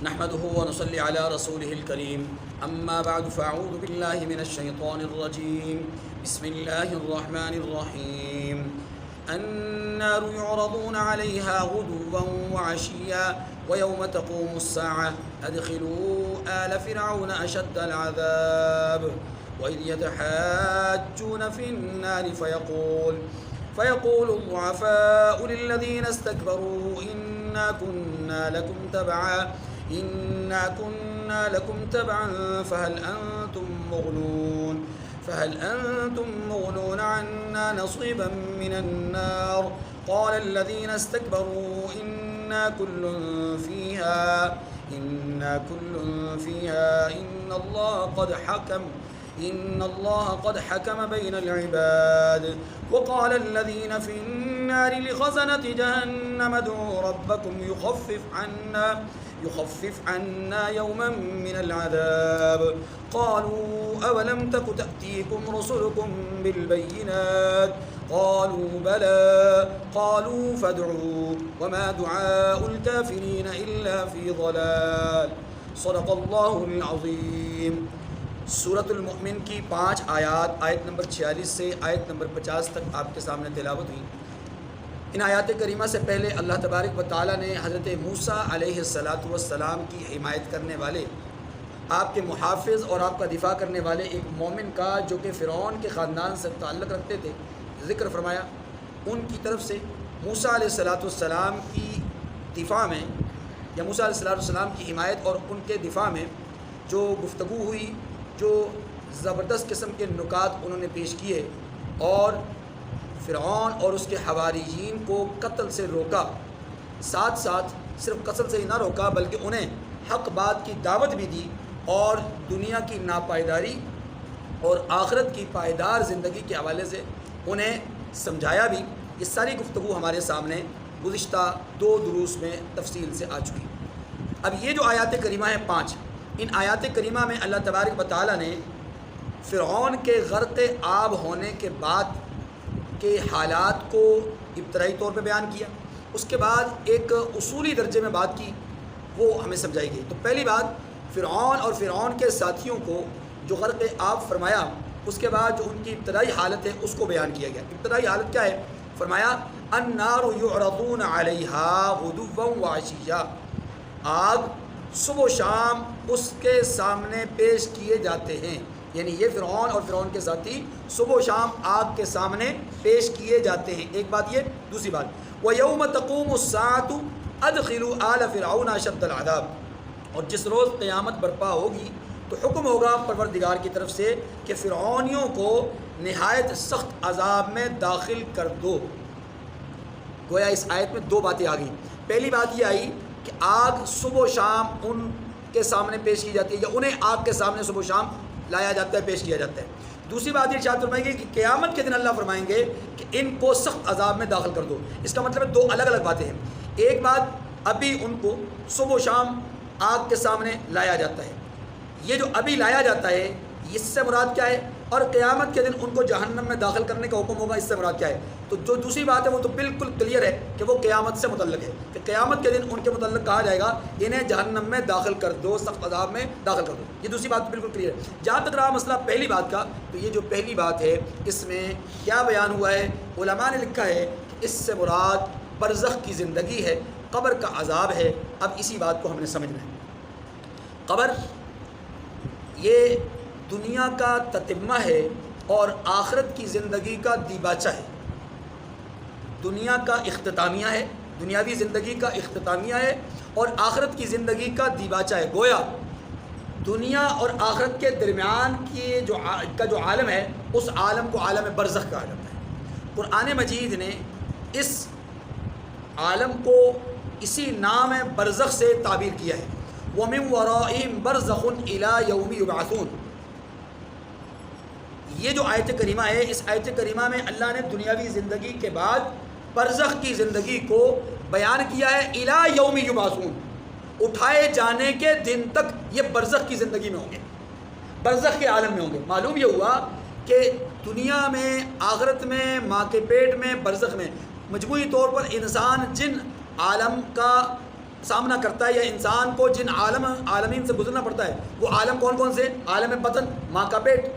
نحمده ونصلي على رسوله الكريم أما بعد فأعوذ بالله من الشيطان الرجيم بسم الله الرحمن الرحيم النار يعرضون عليها غدوا وعشيا ويوم تقوم الساعة أدخلوا آل فرعون أشد العذاب وإذ يتحاجون في النار فيقول الضعفاء للذين استكبروا إنا كنا لكم تبعا فهل أنتم مغنون عنا نصيبا من النار قال الذين استكبروا إنا كل فيها إن الله قد حكم بين العباد وقال الذين في النار لخزنة جهنم ادعوا ربكم يخفف عنا يوما من العذاب قالوا أولم تك تأتيكم رسلكم بالبينات قالوا بلى قالوا فادعوا وما دعاء الكافرين إلا في ضلال صدق اللہ العظیم۔ سورۃ المؤمن کی 5 آیات، آیت نمبر 46 سے آیت نمبر 50 تک آپ کے سامنے تلاوت ہوئی۔ ان آیات کریمہ سے پہلے اللہ تبارک و تعالیٰ نے حضرت موسیٰ علیہ السلام کی حمایت کرنے والے، آپ کے محافظ اور آپ کا دفاع کرنے والے ایک مومن کا جو کہ فرعون کے خاندان سے تعلق رکھتے تھے ذکر فرمایا۔ ان کی طرف سے موسیٰ علیہ السلام کی دفاع میں یا موسیٰ علیہ السلام کی حمایت اور ان کے دفاع میں جو گفتگو ہوئی، جو زبردست قسم کے نکات انہوں نے پیش کیے اور فرعون اور اس کے حواریین کو قتل سے روکا، ساتھ ساتھ صرف قتل سے ہی نہ روکا بلکہ انہیں حق بات کی دعوت بھی دی اور دنیا کی ناپائیداری اور آخرت کی پائیدار زندگی کے حوالے سے انہیں سمجھایا بھی۔ یہ ساری گفتگو ہمارے سامنے گزشتہ 2 دروس میں تفصیل سے آ چکی۔ اب یہ جو آیات کریمہ ہیں 5، ان آیات کریمہ میں اللہ تبارک و تعالیٰ نے فرعون کے غرق آب ہونے کے بعد کے حالات کو ابتدائی طور پہ بیان کیا، اس کے بعد ایک اصولی درجے میں بات کی، وہ ہمیں سمجھائی گئی۔ تو پہلی بات فرعون اور فرعون کے ساتھیوں کو جو غرق آب فرمایا، اس کے بعد جو ان کی ابتدائی حالت ہے اس کو بیان کیا گیا۔ ابتدائی حالت کیا ہے؟ فرمایا النار یعرضون علیہا غدوا وعشیا، آگ صبح و شام اس کے سامنے پیش کیے جاتے ہیں، یعنی یہ فرعون اور فرعون کے ساتھی صبح و شام آگ کے سامنے پیش کیے جاتے ہیں۔ ایک بات یہ، دوسری بات وَيَوْمَ تَقُومُ السَّاعَةُ أَدْخِلُوا آلَ فِرْعَوْنَ أَشَدَّ الْعَذَابِ، اور جس روز قیامت برپا ہوگی تو حکم ہوگا پروردگار کی طرف سے کہ فرعونیوں کو نہایت سخت عذاب میں داخل کر دو۔ گویا اس آیت میں 2 باتیں آ گئیں۔ پہلی بات یہ آئی کہ آگ صبح و شام ان کے سامنے پیش کی جاتی ہے، یا انہیں آگ کے سامنے صبح و شام لایا جاتا ہے، پیش کیا جاتا ہے۔ دوسری بات یہ ارشاد فرمائیں گے کہ قیامت کے دن اللہ فرمائیں گے کہ ان کو سخت عذاب میں داخل کر دو۔ اس کا مطلب ہے 2 الگ الگ باتیں ہیں۔ ایک بات ابھی ان کو صبح و شام آگ کے سامنے لایا جاتا ہے، یہ جو ابھی لایا جاتا ہے اس سے مراد کیا ہے، اور قیامت کے دن ان کو جہنم میں داخل کرنے کا حکم ہوگا، اس سے مراد کیا ہے۔ تو جو دوسری بات ہے وہ تو بالکل کلیئر ہے کہ وہ قیامت سے متعلق ہے، کہ قیامت کے دن ان کے متعلق کہا جائے گا انہیں جہنم میں داخل کر دو، سخت عذاب میں داخل کر دو۔ یہ دوسری بات بالکل کلیئر ہے۔ جہاں تک رہا مسئلہ پہلی بات کا، تو یہ جو پہلی بات ہے اس میں کیا بیان ہوا ہے، علماء نے لکھا ہے کہ اس سے مراد برزخ کی زندگی ہے، قبر کا عذاب ہے۔ اب اسی بات کو ہم نے سمجھنا ہے۔ قبر یہ دنیا کا تتمہ ہے اور آخرت کی زندگی کا دیباچہ ہے، دنیا کا اختتامیہ ہے، دنیاوی زندگی کا اختتامیہ ہے اور آخرت کی زندگی کا دیباچہ ہے۔ گویا دنیا اور آخرت کے درمیان کی جو عالم ہے، اس عالم کو عالم برزخ کہا جاتا ہے۔ قرآن مجید نے اس عالم کو اسی نام برزخ سے تعبیر کیا ہے، وَمِن وَرَائِهِمْ بَرْزَخٌ إِلَى يَوْمِ يُبْعَثُونَ۔ یہ جو آیت کریمہ ہے، اس آیت کریمہ میں اللہ نے دنیاوی زندگی کے بعد برزخ کی زندگی کو بیان کیا ہے، الی یوم یبعثون، اٹھائے جانے کے دن تک یہ برزخ کی زندگی میں ہوں گے، برزخ کے عالم میں ہوں گے۔ معلوم یہ ہوا کہ دنیا میں، آخرت میں، ماں کے پیٹ میں، برزخ میں مجموعی طور پر انسان جن عالم کا سامنا کرتا ہے یا انسان کو جن عالمین سے گزرنا پڑتا ہے وہ عالم کون کون سے؟ عالم بطن ماں کا پیٹ،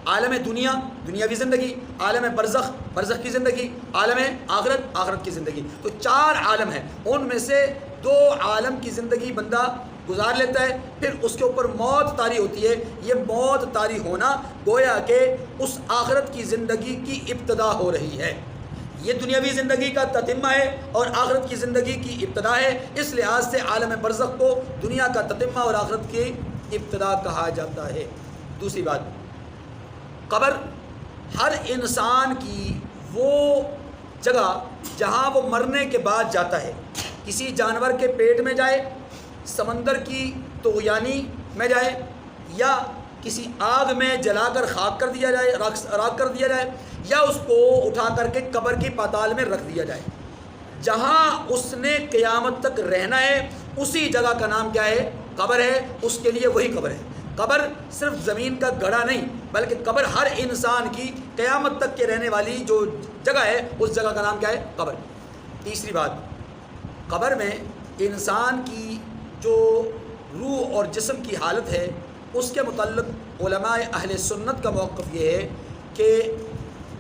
عالم دنیا دنیاوی زندگی، عالم برزخ برزخ کی زندگی، عالم آخرت آخرت کی زندگی۔ تو 4 عالم ہیں، ان میں سے 2 عالم کی زندگی بندہ گزار لیتا ہے، پھر اس کے اوپر موت طاری ہوتی ہے۔ یہ موت طاری ہونا گویا کہ اس آخرت کی زندگی کی ابتدا ہو رہی ہے۔ یہ دنیاوی زندگی کا تتمہ ہے اور آخرت کی زندگی کی ابتدا ہے، اس لحاظ سے عالم برزخ کو دنیا کا تتمہ اور آخرت کی ابتدا کہا جاتا ہے۔ دوسری بات، قبر ہر انسان کی وہ جگہ جہاں وہ مرنے کے بعد جاتا ہے، کسی جانور کے پیٹ میں جائے، سمندر کی طغیانی میں جائے، یا کسی آگ میں جلا کر خاک کر دیا جائے، راکھ کر دیا جائے، یا اس کو اٹھا کر کے قبر کی پاتال میں رکھ دیا جائے، جہاں اس نے قیامت تک رہنا ہے اسی جگہ کا نام کیا ہے؟ قبر ہے۔ اس کے لیے وہی قبر ہے۔ قبر صرف زمین کا گڑھا نہیں، بلکہ قبر ہر انسان کی قیامت تک کے رہنے والی جو جگہ ہے اس جگہ کا نام کیا ہے؟ قبر۔ تیسری بات، قبر میں انسان کی جو روح اور جسم کی حالت ہے اس کے متعلق علماء اہل سنت کا موقف یہ ہے کہ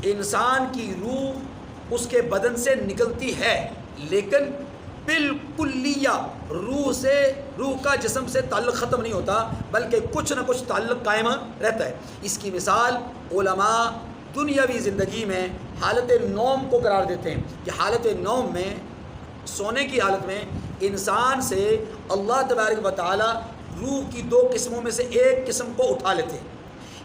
انسان کی روح اس کے بدن سے نکلتی ہے، لیکن بالکلیہ روح کا جسم سے تعلق ختم نہیں ہوتا، بلکہ کچھ نہ کچھ تعلق قائم رہتا ہے۔ اس کی مثال علماء دنیاوی زندگی میں حالت نوم کو قرار دیتے ہیں کہ حالت نوم میں، سونے کی حالت میں انسان سے اللہ تبارک و تعالی روح کی 2 قسموں میں سے ایک قسم کو اٹھا لیتے ہیں۔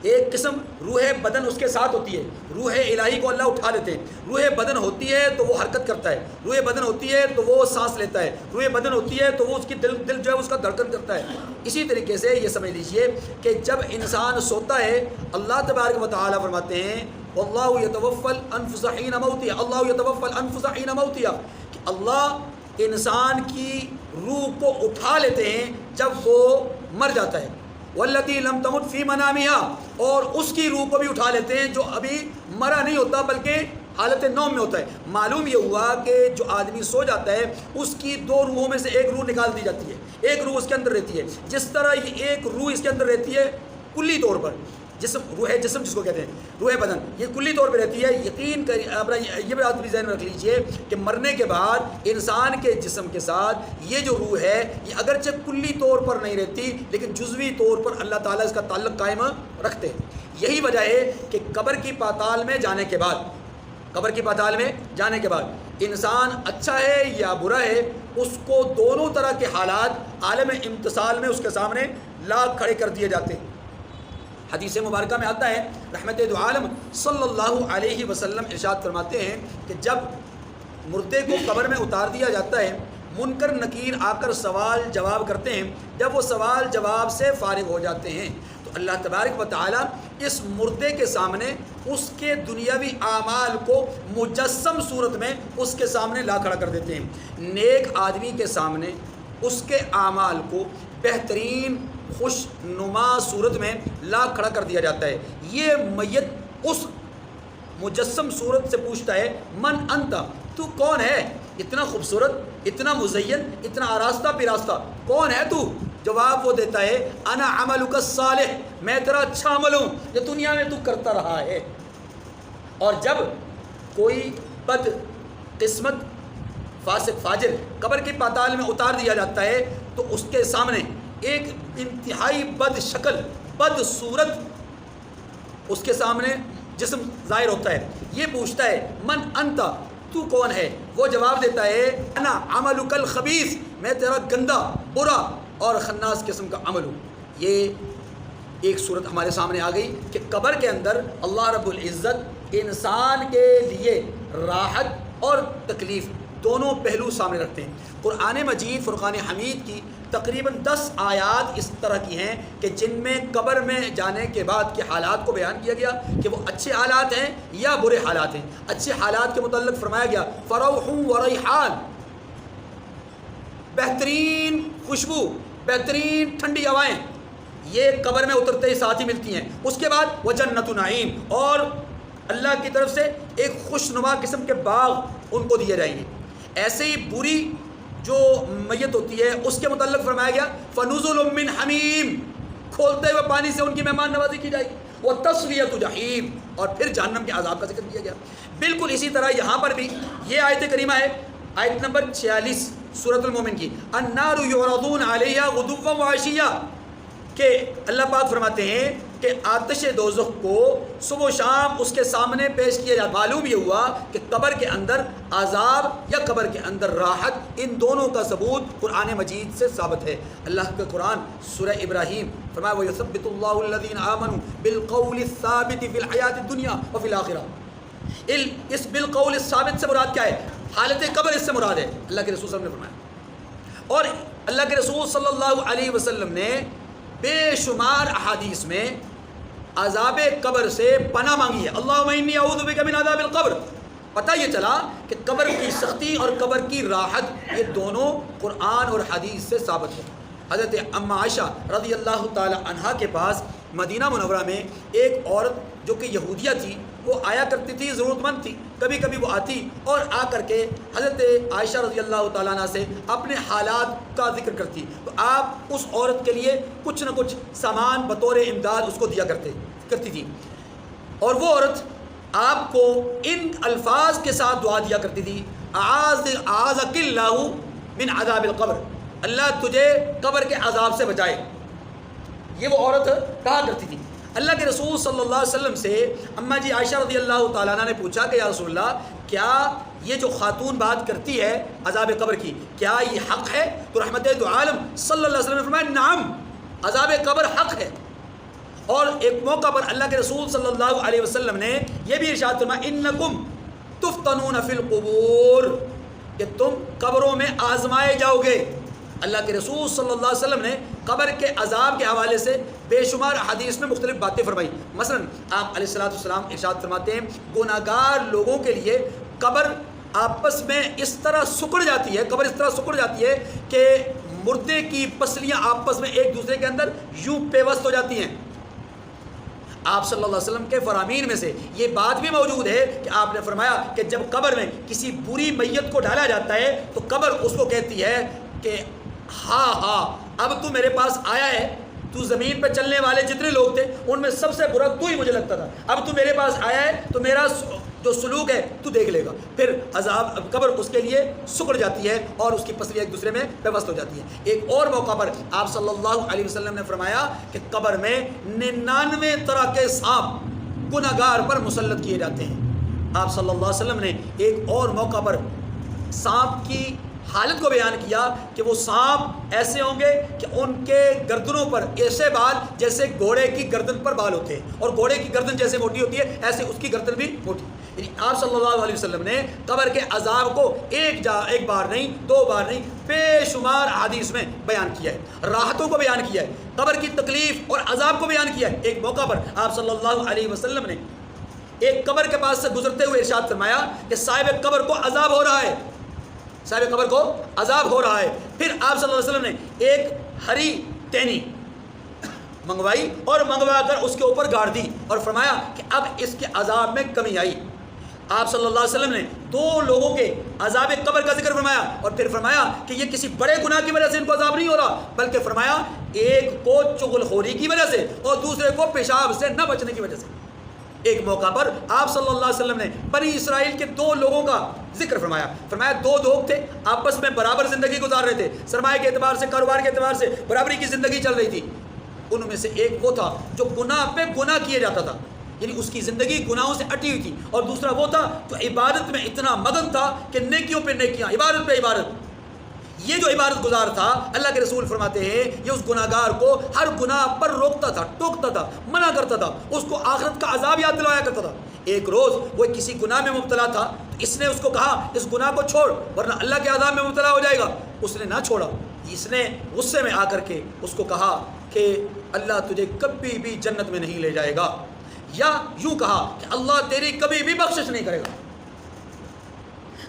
ایک قسم روح بدن اس کے ساتھ ہوتی ہے، روح الہی کو اللہ اٹھا لیتے ہیں۔ روح بدن ہوتی ہے تو وہ حرکت کرتا ہے، روح بدن ہوتی ہے تو وہ سانس لیتا ہے، روح بدن ہوتی ہے تو وہ اس کی دل جو ہے اس کا دھڑکن کرتا ہے۔ اسی طریقے سے یہ سمجھ لیجئے کہ جب انسان سوتا ہے اللہ تبارک و تعالیٰ فرماتے ہیں واللہ یتوفی الانفس حین موتها، اللہ یتوفی الانفس حین موتها، کہ اللہ انسان کی روح کو اٹھا لیتے ہیں جب وہ مر جاتا ہے۔ واللتی لم تمت فی منامها، اور اس کی روح کو بھی اٹھا لیتے ہیں جو ابھی مرا نہیں ہوتا بلکہ حالت نوم میں ہوتا ہے۔ معلوم یہ ہوا کہ جو آدمی سو جاتا ہے اس کی 2 روحوں میں سے ایک روح نکال دی جاتی ہے، ایک روح اس کے اندر رہتی ہے۔ جس طرح یہ ایک روح اس کے اندر رہتی ہے کلی طور پر، روح جسم جس کو کہتے ہیں، روح بدن، یہ کلی طور پہ رہتی ہے۔ یقین اپنا یہ بات بھی ذہن میں رکھ لیجئے کہ مرنے کے بعد انسان کے جسم کے ساتھ یہ جو روح ہے یہ اگرچہ کلی طور پر نہیں رہتی لیکن جزوی طور پر اللہ تعالیٰ اس کا تعلق قائم رکھتے ہیں۔ یہی وجہ ہے کہ قبر کی پاتال میں جانے کے بعد، قبر کی پاتال میں جانے کے بعد انسان اچھا ہے یا برا ہے، اس کو دونوں طرح کے حالات عالم امتثال میں اس کے سامنے لا کھڑے کر دیے جاتے ہیں۔ حدیث مبارکہ میں آتا ہے، رحمت دو عالم صلی اللہ علیہ وسلم ارشاد فرماتے ہیں کہ جب مردے کو قبر میں اتار دیا جاتا ہے، منکر نکیر آ کر سوال جواب کرتے ہیں۔ جب وہ سوال جواب سے فارغ ہو جاتے ہیں تو اللہ تبارک و تعالیٰ اس مردے کے سامنے اس کے دنیاوی اعمال کو مجسم صورت میں اس کے سامنے لا کھڑا کر دیتے ہیں۔ نیک آدمی کے سامنے اس کے اعمال کو بہترین خوش نما صورت میں لا کھڑا کر دیا جاتا ہے۔ یہ میت اس مجسم صورت سے پوچھتا ہے من انت، تو کون ہے؟ اتنا خوبصورت، اتنا مزین، اتنا آراستہ پیراستہ، کون ہے تو؟ جواب وہ دیتا ہے انا عملک الصالح، میں تیرا اچھا عمل ہوں جو دنیا میں تو کرتا رہا ہے۔ اور جب کوئی بد قسمت فاسق فاجر قبر کی پاتال میں اتار دیا جاتا ہے تو اس کے سامنے ایک انتہائی بد شکل، بد صورت اس کے سامنے جسم ظاہر ہوتا ہے۔ یہ پوچھتا ہے من انت، تو کون ہے؟ وہ جواب دیتا ہے انا عملک الخبیث، میں تیرا گندا، برا اور خناس قسم کا عمل ہوں۔ یہ ایک صورت ہمارے سامنے آ گئی کہ قبر کے اندر اللہ رب العزت انسان کے لیے راحت اور تکلیف دونوں پہلو سامنے رکھتے ہیں۔ قرآن مجید فرقان حمید کی تقریباً 10 آیات اس طرح کی ہیں کہ جن میں قبر میں جانے کے بعد کے حالات کو بیان کیا گیا کہ وہ اچھے حالات ہیں یا برے حالات ہیں۔ اچھے حالات کے متعلق فرمایا گیا فروح و ریحان، بہترین خوشبو، بہترین ٹھنڈی ہوائیں یہ قبر میں اترتے ہی ساتھ ہی ملتی ہیں۔ اس کے بعد وہ جنت نعیم، اور اللہ کی طرف سے ایک خوش نما قسم کے باغ ان کو دیے جائیں گے۔ ایسے ہی بری جو میت ہوتی ہے اس کے متعلق فرمایا گیا فنزل من حمیم، کھولتے ہوئے پانی سے ان کی مہمان نوازی کی جائے گی، وتصلیۃ جحیم، اور پھر جہنم کے عذاب کا ذکر کیا گیا۔ بالکل اسی طرح یہاں پر بھی یہ آیت کریمہ ہے، آیت نمبر 46 سورۃ المومن کی، النار یعرضون علیہا غدوا وعشیا، کہ اللہ پاک فرماتے ہیں کہ آتش دوزخ کو صبح و شام اس کے سامنے پیش کیا جاتا۔ معلوم یہ ہوا کہ قبر کے اندر عذاب یا قبر کے اندر راحت، ان دونوں کا ثبوت قرآن مجید سے ثابت ہے۔ اللہ کے قرآن سورہ ابراہیم فرمایا وَيُثَبِّتُ اللَّهُ الَّذِينَ آمَنُوا بِالْقَوْلِ الثَّابِتِ فِي الْحَيَاةِ الدُّنْيَا وَفِي الْآخِرَةِ۔ اس بالقول الثابت سے مراد کیا ہے؟ حالت قبر اس سے مراد ہے، اللہ کے رسول صلی اللہ علیہ وسلم نے فرمایا۔ اور اللہ کے رسول صلی اللہ علیہ وسلم نے بے شمار احادیث میں عذاب قبر سے پناہ مانگی ہے، اللہم انی اعوذ بک من عذاب القبر۔ پتہ یہ چلا کہ قبر کی سختی اور قبر کی راحت یہ دونوں قرآن اور حدیث سے ثابت ہے۔ حضرت ام عائشہ رضی اللہ تعالی عنہا کے پاس مدینہ منورہ میں ایک عورت جو کہ یہودیہ تھی، وہ آیا کرتی تھی، ضرورت مند تھی، کبھی کبھی وہ آتی اور آ کر کے حضرت عائشہ رضی اللہ تعالیٰ عنہ سے اپنے حالات کا ذکر کرتی، تو آپ اس عورت کے لیے کچھ نہ کچھ سامان بطور امداد اس کو دیا کرتی تھی، اور وہ عورت آپ کو ان الفاظ کے ساتھ دعا دیا کرتی تھی، اعاذک اللہ من عذاب القبر، اللہ تجھے قبر کے عذاب سے بچائے، یہ وہ عورت کہا کرتی تھی۔ اللہ کے رسول صلی اللہ علیہ وسلم سے اماں جی عائشہ رضی اللہ تعالیٰ عنہ نے پوچھا کہ یا رسول اللہ، کیا یہ جو خاتون بات کرتی ہے عذاب قبر کی، کیا یہ حق ہے؟ تو رحمت دو عالم صلی اللہ علیہ وسلم نے فرمایا نعم، عذاب قبر حق ہے۔ اور ایک موقع پر اللہ کے رسول صلی اللہ علیہ وسلم نے یہ بھی ارشاد فرمایا انکم تفتنون فی القبور، کہ تم قبروں میں آزمائے جاؤ گے۔ اللہ کے رسول صلی اللہ علیہ وسلم نے قبر کے عذاب کے حوالے سے بے شمار حدیث میں مختلف باتیں فرمائی۔ مثلا آپ علیہ الصلوۃ والسلام ارشاد فرماتے ہیں گناہگار لوگوں کے لیے قبر آپس میں اس طرح سکڑ جاتی ہے، قبر اس طرح سکڑ جاتی ہے کہ مردے کی پسلیاں آپس میں ایک دوسرے کے اندر یوں پیوست ہو جاتی ہیں۔ آپ صلی اللہ علیہ وسلم کے فرامین میں سے یہ بات بھی موجود ہے کہ آپ نے فرمایا کہ جب قبر میں کسی بری میت کو ڈالا جاتا ہے تو قبر اس کو کہتی ہے کہ ہاں ہاں اب تو میرے پاس آیا ہے، تو زمین پہ چلنے والے جتنے لوگ تھے ان میں سب سے برا تو ہی مجھے لگتا تھا، اب تو میرے پاس آیا ہے تو میرا جو سلوک ہے تو دیکھ لے گا۔ پھر عذاب قبر اس کے لیے سکڑ جاتی ہے اور اس کی پسلیاں ایک دوسرے میں پیوست ہو جاتی ہیں۔ ایک اور موقع پر آپ صلی اللہ علیہ وسلم نے فرمایا کہ قبر میں 99 طرح کے سانپ گناہگار پر مسلط کیے جاتے ہیں۔ آپ صلی اللہ علیہ وسلم نے ایک اور موقع پر سانپ کی حالت کو بیان کیا کہ وہ سانپ ایسے ہوں گے کہ ان کے گردنوں پر ایسے بال جیسے گھوڑے کی گردن پر بال ہوتے ہیں، اور گھوڑے کی گردن جیسے موٹی ہوتی ہے ایسے اس کی گردن بھی موٹی۔ یعنی آپ صلی اللہ علیہ وسلم نے قبر کے عذاب کو ایک بار نہیں، دو بار نہیں، بے شمار حدیث میں بیان کیا ہے، راحتوں کو بیان کیا ہے، قبر کی تکلیف اور عذاب کو بیان کیا ہے۔ ایک موقع پر آپ صلی اللہ علیہ وسلم نے ایک قبر کے پاس سے گزرتے ہوئے ارشاد فرمایا کہ صاحب قبر کو عذاب ہو رہا ہے، صاحب قبر کو عذاب ہو رہا ہے۔ پھر آپ صلی اللہ علیہ وسلم نے ایک ہری ٹہنی منگوائی اور منگوا کر اس کے اوپر گاڑ دی اور فرمایا کہ اب اس کے عذاب میں کمی آئی۔ آپ صلی اللہ علیہ وسلم نے 2 لوگوں کے عذاب قبر کا ذکر فرمایا اور پھر فرمایا کہ یہ کسی بڑے گناہ کی وجہ سے ان کو عذاب نہیں ہو رہا، بلکہ فرمایا ایک کو چغل خوری کی وجہ سے اور دوسرے کو پیشاب سے نہ بچنے کی وجہ سے۔ ایک موقع پر آپ صلی اللہ علیہ وسلم نے بنی اسرائیل کے 2 لوگوں کا ذکر فرمایا۔ 2 لوگ تھے، آپس میں برابر زندگی گزار رہے تھے، سرمایہ کے اعتبار سے، کاروبار کے اعتبار سے برابری کی زندگی چل رہی تھی۔ ان میں سے ایک وہ تھا جو گناہ پہ گناہ کیے جاتا تھا، یعنی اس کی زندگی گناہوں سے اٹی ہوئی تھی، اور دوسرا وہ تھا جو عبادت میں اتنا مگن تھا کہ نیکیوں پہ نیکیاں، عبادت پہ عبادت۔ یہ جو عبادت گزار تھا، اللہ کے رسول فرماتے ہیں یہ اس گناہگار کو ہر گناہ پر روکتا تھا، ٹوکتا تھا، منع کرتا تھا، اس کو آخرت کا عذاب یاد دلایا کرتا تھا۔ ایک روز وہ کسی گناہ میں مبتلا تھا تو اس نے اس کو کہا اس گناہ کو چھوڑ ورنہ اللہ کے عذاب میں مبتلا ہو جائے گا۔ اس نے نہ چھوڑا، اس نے غصے میں آ کر کے اس کو کہا کہ اللہ تجھے کبھی بھی جنت میں نہیں لے جائے گا، یا یوں کہا کہ اللہ تیری کبھی بھی بخشش نہیں کرے گا۔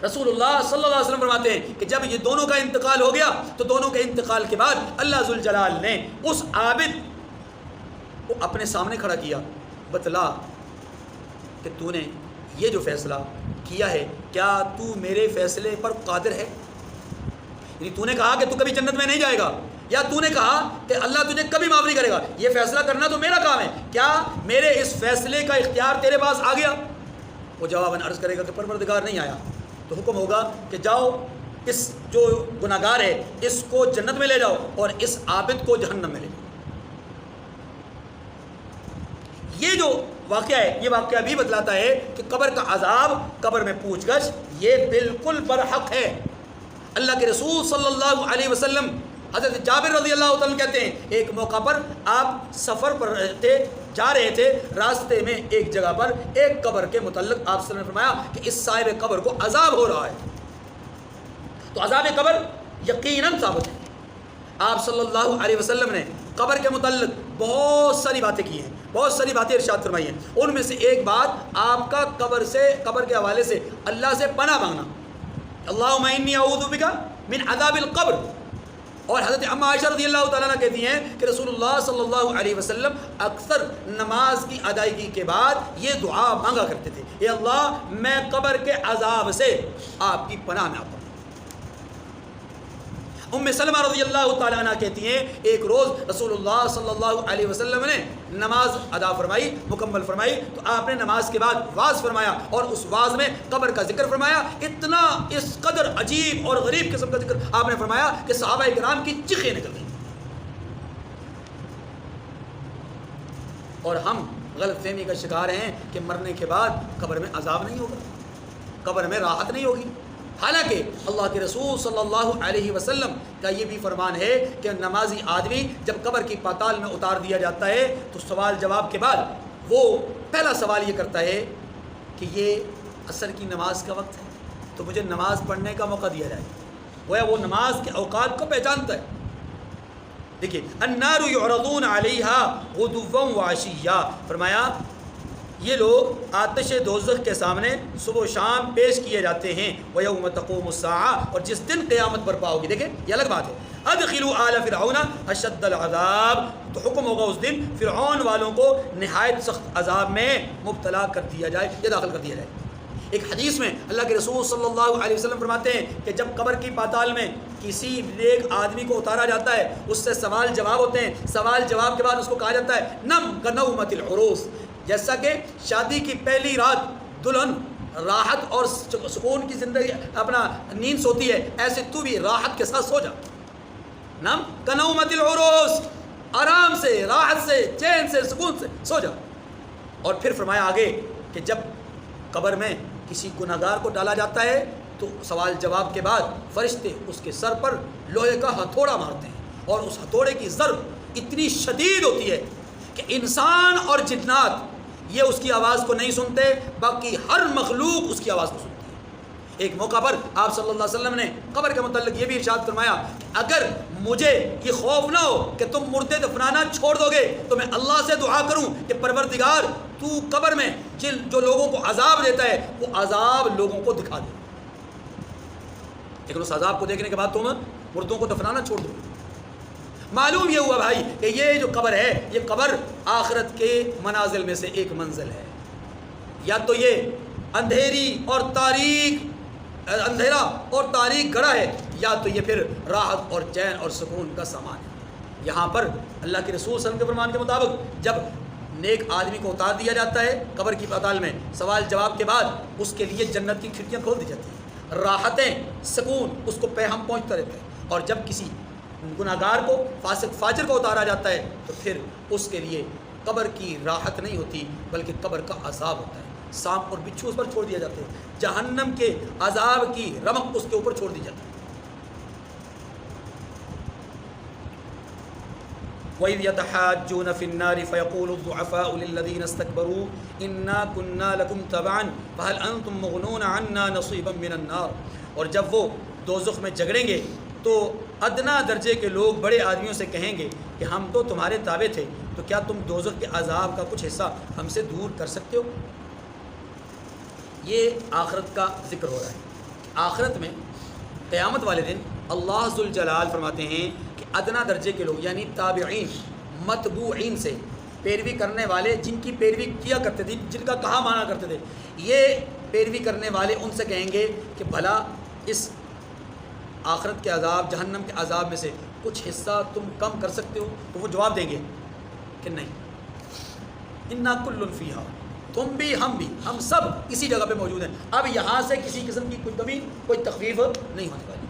رسول اللہ صلی اللہ علیہ وسلم فرماتے ہیں کہ جب یہ دونوں کا انتقال ہو گیا تو دونوں کے انتقال کے بعد اللہ ذوالجلال نے اس عابد کو اپنے سامنے کھڑا کیا، بتلا کہ تو نے یہ جو فیصلہ کیا ہے کیا تو میرے فیصلے پر قادر ہے؟ یعنی تو نے کہا کہ تو کبھی جنت میں نہیں جائے گا، یا تو نے کہا کہ اللہ تجھے کبھی معاف نہیں کرے گا، یہ فیصلہ کرنا تو میرا کام ہے، کیا میرے اس فیصلے کا اختیار تیرے پاس آ گیا؟ وہ جواباً عرض کرے گا کہ پروردگار نہیں آیا۔ تو حکم ہوگا کہ جاؤ اس جو گناہ گار ہے اس کو جنت میں لے جاؤ اور اس عابد کو جہنم میں لے جاؤ۔ یہ جو واقعہ ہے یہ واقعہ بھی بتلاتا ہے کہ قبر کا عذاب، قبر میں پوچھ گچھ، یہ بالکل برحق ہے۔ اللہ کے رسول صلی اللہ علیہ وسلم حضرت جابر رضی اللہ عنہ کہتے ہیں ایک موقع پر آپ سفر پر تھے، جا رہے تھے، راستے میں ایک جگہ پر ایک قبر کے متعلق آپ صلی اللہ علیہ وسلم نے فرمایا کہ اس صاحب قبر کو عذاب ہو رہا ہے۔ تو عذاب قبر یقیناً ثابت ہے۔ آپ صلی اللہ علیہ وسلم نے قبر کے متعلق بہت ساری باتیں کی ہیں، بہت ساری باتیں ارشاد فرمائی ہیں۔ ان میں سے ایک بات آپ کا قبر کے حوالے سے اللہ سے پناہ مانگنا، اللہم انی اعوذ بک من عذاب القبر۔ اور حضرت اما عائشہ رضی اللہ تعالیٰ عنہ کہتی ہیں کہ رسول اللہ صلی اللہ علیہ وسلم اکثر نماز کی ادائیگی کے بعد یہ دعا مانگا کرتے تھے، اے اللہ میں قبر کے عذاب سے آپ کی پناہ میں آتا ہوں۔ ام سلمہ رضی اللہ تعالیٰ عنہ کہتی ہیں ایک روز رسول اللہ صلی اللہ علیہ وسلم نے نماز ادا فرمائی، مکمل فرمائی، تو آپ نے نماز کے بعد واعظ فرمایا اور اس واعظ میں قبر کا ذکر فرمایا۔ اتنا اس قدر عجیب اور غریب قسم کا ذکر آپ نے فرمایا کہ صحابہ کرام کی چیخیں نکل گئیں۔ اور ہم غلط فہمی کا شکار ہیں کہ مرنے کے بعد قبر میں عذاب نہیں ہوگا، قبر میں راحت نہیں ہوگی، حالانکہ اللہ کے رسول صلی اللہ علیہ وسلم کا یہ بھی فرمان ہے کہ نمازی آدمی جب قبر کی پاتال میں اتار دیا جاتا ہے تو سوال جواب کے بعد وہ پہلا سوال یہ کرتا ہے کہ یہ عصر کی نماز کا وقت ہے تو مجھے نماز پڑھنے کا موقع دیا جائے، گویا وہ نماز کے اوقات کو پہچانتا ہے۔ دیکھیے النار یعرضون علیہا غدوا وعشیا، فرمایا یہ لوگ آتش دوزخ کے سامنے صبح و شام پیش کیے جاتے ہیں، وَيَوْمَ تَقُومُ السَّاعَةُ، اور جس دن قیامت برپا ہوگی۔ دیکھیں یہ الگ بات ہے، اَدْخِلُوا آلَ فِرْعَوْنَ أَشَدَّ الْعَذَابِ، تو حکم ہوگا اس دن فرعون والوں کو نہایت سخت عذاب میں مبتلا کر دیا جائے یا داخل کر دیا جائے۔ ایک حدیث میں اللہ کے رسول صلی اللہ علیہ وسلم فرماتے ہیں کہ جب قبر کی پاتال میں کسی نیک آدمی کو اتارا جاتا ہے اس سے سوال جواب ہوتے ہیں، سوال جواب کے بعد اس کو کہا جاتا ہے نم کنومت العروس، جیسا کہ شادی کی پہلی رات دلہن راحت اور سکون کی زندگی اپنا نیند سوتی ہے، ایسے تو بھی راحت کے ساتھ سو جا، نم کنومت العروس، آرام سے، راحت سے، چین سے، سکون سے سو جا۔ اور پھر فرمایا آگے کہ جب قبر میں کسی گناہگار کو ڈالا جاتا ہے تو سوال جواب کے بعد فرشتے اس کے سر پر لوہے کا ہتھوڑا مارتے ہیں، اور اس ہتھوڑے کی ضرب اتنی شدید ہوتی ہے کہ انسان اور جنات یہ اس کی آواز کو نہیں سنتے، باقی ہر مخلوق اس کی آواز کو سنتی ہے۔ ایک موقع پر آپ صلی اللہ علیہ وسلم نے قبر کے متعلق یہ بھی ارشاد فرمایا کہ اگر مجھے یہ خوف نہ ہو کہ تم مردے دفنانا چھوڑ دو گے تو میں اللہ سے دعا کروں کہ پروردگار تو قبر میں جو لوگوں کو عذاب دیتا ہے وہ عذاب لوگوں کو دکھا دے، لیکن اس عذاب کو دیکھنے کے بعد تم مردوں کو دفنانا چھوڑ دو۔ معلوم یہ ہوا بھائی کہ یہ جو قبر ہے یہ قبر آخرت کے منازل میں سے ایک منزل ہے، یا تو یہ اندھیرا اور تاریک گڑھا ہے، یا تو یہ پھر راحت اور چین اور سکون کا سامان ہے۔ یہاں پر اللہ کے رسول صلی اللہ علیہ وسلم کے فرمان کے مطابق جب نیک آدمی کو اتار دیا جاتا ہے قبر کی پاتال میں، سوال جواب کے بعد اس کے لیے جنت کی کھڑکیاں کھول دی جاتی ہیں، راحتیں، سکون اس کو پیغام پہنچتا رہتا ہے۔ اور جب کسی گناہگار کو، فاسق فاجر کو اتارا جاتا ہے تو پھر اس کے لیے قبر کی راحت نہیں ہوتی بلکہ قبر کا عذاب ہوتا ہے، سانپ اور بچھو اس پر چھوڑ دیا جاتے ہیں، جہنم کے عذاب کی رمق اس کے اوپر چھوڑ دی جاتی ہے۔ وَإِذْ يَتَحَاجُّونَ فِي النَّارِ فَيَقُولُ الضُّعَفَاءُ لِلَّذِينَ اسْتَكْبَرُوا إِنَّا كُنَّا لَكُمْ تَبَعًا فَهَلْ أَنْتُمْ مُغْنُونَ عَنَّا نَصِيبًا مِنَ النَّارِ، اور جب وہ دوزخ میں جھگڑیں گے تو ادنا درجے کے لوگ بڑے آدمیوں سے کہیں گے کہ ہم تو تمہارے تابع تھے، تو کیا تم دوزخ کے عذاب کا کچھ حصہ ہم سے دور کر سکتے ہو؟ یہ آخرت کا ذکر ہو رہا ہے۔ آخرت میں قیامت والے دن اللہ ذوالجلال فرماتے ہیں کہ ادنا درجے کے لوگ یعنی تابعین، متبوعین سے پیروی کرنے والے، جن کی پیروی کیا کرتے تھے، جن کا کہا مانا کرتے تھے، یہ پیروی کرنے والے ان سے کہیں گے کہ بھلا اس آخرت کے عذاب جہنم کے عذاب میں سے کچھ حصہ تم کم کر سکتے ہو؟ تو وہ جواب دیں گے کہ نہیں، انا کل فیہا، تم بھی ہم سب اسی جگہ پہ موجود ہیں، اب یہاں سے کسی قسم کی کوئی کمی کوئی تخفیف نہیں ہونے والی۔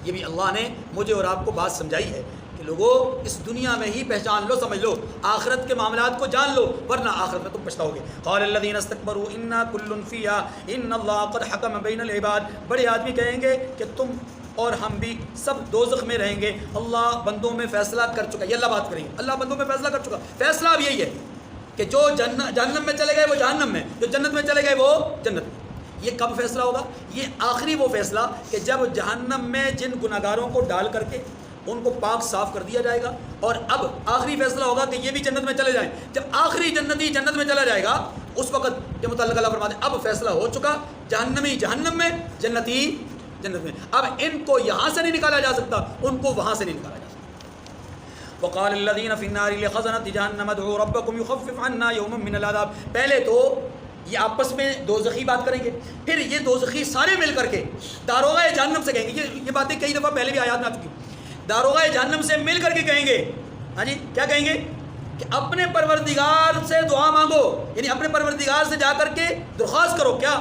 یہ بھی اللہ نے مجھے اور آپ کو بات سمجھائی ہے کہ لوگوں اس دنیا میں ہی پہچان لو، سمجھ لو، آخرت کے معاملات کو جان لو، ورنہ آخرت میں تم پچھتاؤ گے۔ قال الذین استکبروا انا کل فیہا ان اللہ قد حکم بین العباد، بڑے آدمی کہیں گے کہ تم اور ہم بھی سب دوزخ میں رہیں گے، اللہ بندوں میں فیصلہ کر چکا، یہ اللہ بات کریں گے، اللہ بندوں میں فیصلہ کر چکا، فیصلہ اب یہی ہے کہ جو جہنم میں چلے گئے وہ جہنم میں، جو جنت میں چلے گئے وہ جنت میں۔ یہ کب فیصلہ ہوگا؟ یہ آخری وہ فیصلہ کہ جب جہنم میں جن گناہگاروں کو ڈال کر کے ان کو پاک صاف کر دیا جائے گا، اور اب آخری فیصلہ ہوگا کہ یہ بھی جنت میں چلے جائیں۔ جب آخری جنتی جنت میں چلا جائے گا اس وقت کے متعلق اللہ فرماتے ہیں اب فیصلہ ہو چکا، جہنمی جہنم میں، جنتی جنت میں، اب ان کو یہاں سے نہیں نکالا جا سکتا، ان کو وہاں سے نہیں نکالا جا سکتا۔ وقال الذين في النار لخزنة جهنم ادعوا ربكم يخفف عنا يوما من العذاب، پہلے تو یہ آپس میں دوزخی بات کریں گے، پھر یہ دوزخی سارے مل کر کے داروغہ جہنم سے کہیں گے، یہ باتیں کئی دفعہ پہلے بھی آیات میں آ چکی، داروغہ جہنم سے مل کر کے کہیں گے، ہاں جی کیا کہیں گے کہ اپنے پروردگار سے دعا مانگو، یعنی اپنے پروردگار سے جا کر کے درخواست کرو، کیا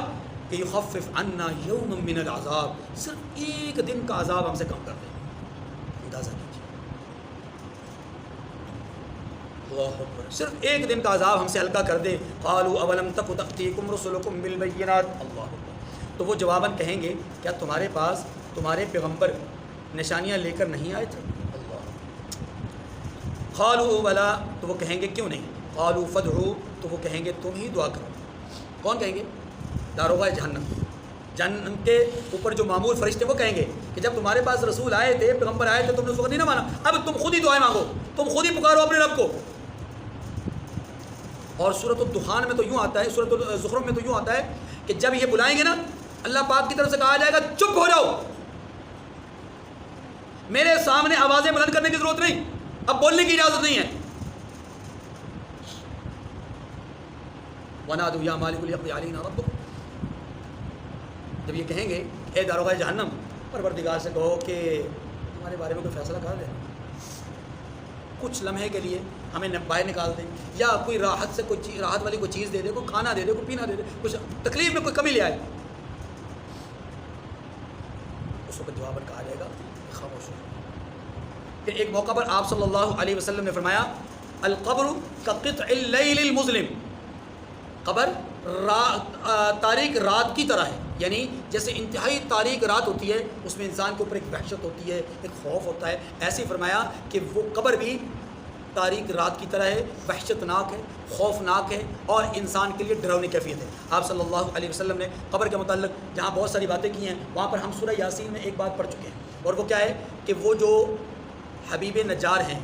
کہ یخفف عنا یوما من العذاب، صرف ایک دن کا عذاب ہم سے کم کر دیں۔ اندازہ کیجیے، اللہ اکبر، صرف ایک دن کا عذاب ہم سے ہلکا کر دے۔ قالوا اولم تک تأتیکم رسلکم بالبینات، اللہ اکبر، تو وہ جواباً کہیں گے کیا تمہارے پاس تمہارے پیغمبر نشانیاں لے کر نہیں آئے تھے؟ اللہ، قالوا بلا، تو وہ کہیں گے کیوں نہیں؟ قالوا فادعوا، تو وہ کہیں گے تم ہی دعا کرو۔ کون کہیں گے؟ داروغہ جہنم، جہنم کے اوپر جو معمول فرشتے وہ کہیں گے کہ جب تمہارے پاس رسول آئے تھے، پیغمبر آئے تھے، تم نے اس وقت نہیں نہ مانا، اب تم خود ہی دعائیں مانگو، تم خود ہی پکارو اپنے رب کو۔ اور سورۃ الدخان میں تو یوں آتا ہے، سورۃ الزخرف میں تو یوں آتا ہے کہ جب یہ بلائیں گے نا اللہ پاک کی طرف سے کہا جائے گا چپ ہو جاؤ، میرے سامنے آوازیں بلند کرنے کی ضرورت نہیں، اب بولنے کی اجازت نہیں ہے۔ وَنَادُوا يَا مَالِكُ لِيَقْضِيَ عَلَيْنَا رَبُّكَ، جب یہ کہیں گے اے داروغہ جہنم، پروردگار سے کہو کہ ہمارے بارے میں کوئی فیصلہ کر دے، کچھ لمحے کے لیے ہمیں باہر نکال دیں، یا کوئی راحت سے کوئی راحت والی کوئی چیز دے دے، کوئی کھانا دے دے، کوئی پینا دے دے، کچھ تکلیف میں کوئی کمی لے آئے، اس وقت جواب کہا جائے گا خاموش ہو۔ پھر ایک موقع پر آپ صلی اللہ علیہ وسلم نے فرمایا القبر کقطع اللیل المظلم، قبر تاریک رات کی طرح ہے، یعنی جیسے انتہائی تاریک رات ہوتی ہے اس میں انسان کے اوپر ایک وحشت ہوتی ہے، ایک خوف ہوتا ہے، ایسے ہی فرمایا کہ وہ قبر بھی تاریک رات کی طرح ہے، وحشت ناک ہے، خوفناک ہے، اور انسان کے لیے ڈراؤنی کیفیت ہے۔ آپ صلی اللہ علیہ وسلم نے قبر کے متعلق جہاں بہت ساری باتیں کی ہیں، وہاں پر ہم سورہ یاسین میں ایک بات پڑھ چکے ہیں، اور وہ کیا ہے کہ وہ جو حبیب نجار ہیں،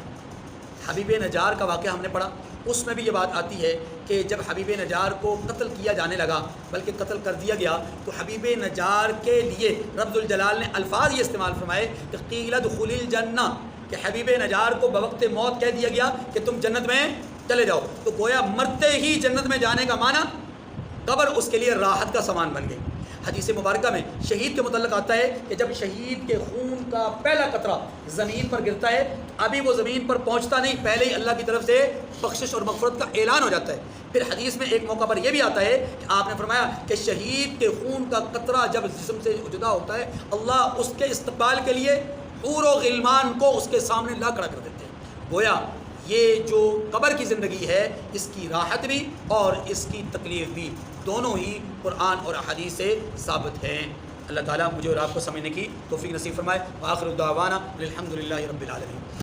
حبیب نجار کا واقعہ ہم نے پڑھا، اس میں بھی یہ بات آتی ہے کہ جب حبیب نجار کو قتل کیا جانے لگا، بلکہ قتل کر دیا گیا، تو حبیب نجار کے لیے رب الجلال نے الفاظ یہ استعمال فرمائے کہ قیل ادخل الجنہ، کہ حبیب نجار کو بوقت موت کہہ دیا گیا کہ تم جنت میں چلے جاؤ، تو گویا مرتے ہی جنت میں جانے کا معنی قبر اس کے لیے راحت کا سامان بن گئی۔ حدیث مبارکہ میں شہید کے متعلق آتا ہے کہ جب شہید کے خون کا پہلا قطرہ زمین پر گرتا ہے، ابھی وہ زمین پر پہنچتا نہیں، پہلے ہی اللہ کی طرف سے بخشش اور مغفرت کا اعلان ہو جاتا ہے۔ پھر حدیث میں ایک موقع پر یہ بھی آتا ہے کہ آپ نے فرمایا کہ شہید کے خون کا قطرہ جب جسم سے جدا ہوتا ہے، اللہ اس کے استقبال کے لیے حور و غلمان کو اس کے سامنے لا کھڑا کر دیتے ہیں۔ گویا یہ جو قبر کی زندگی ہے، اس کی راحت بھی اور اس کی تکلیف بھی دونوں ہی قرآن اور احادیث سے ثابت ہیں۔ اللہ تعالیٰ مجھے اور آپ کو سمجھنے کی توفیق نصیب فرمائے۔ وآخر دعوانا الحمد للہ رب العالمین۔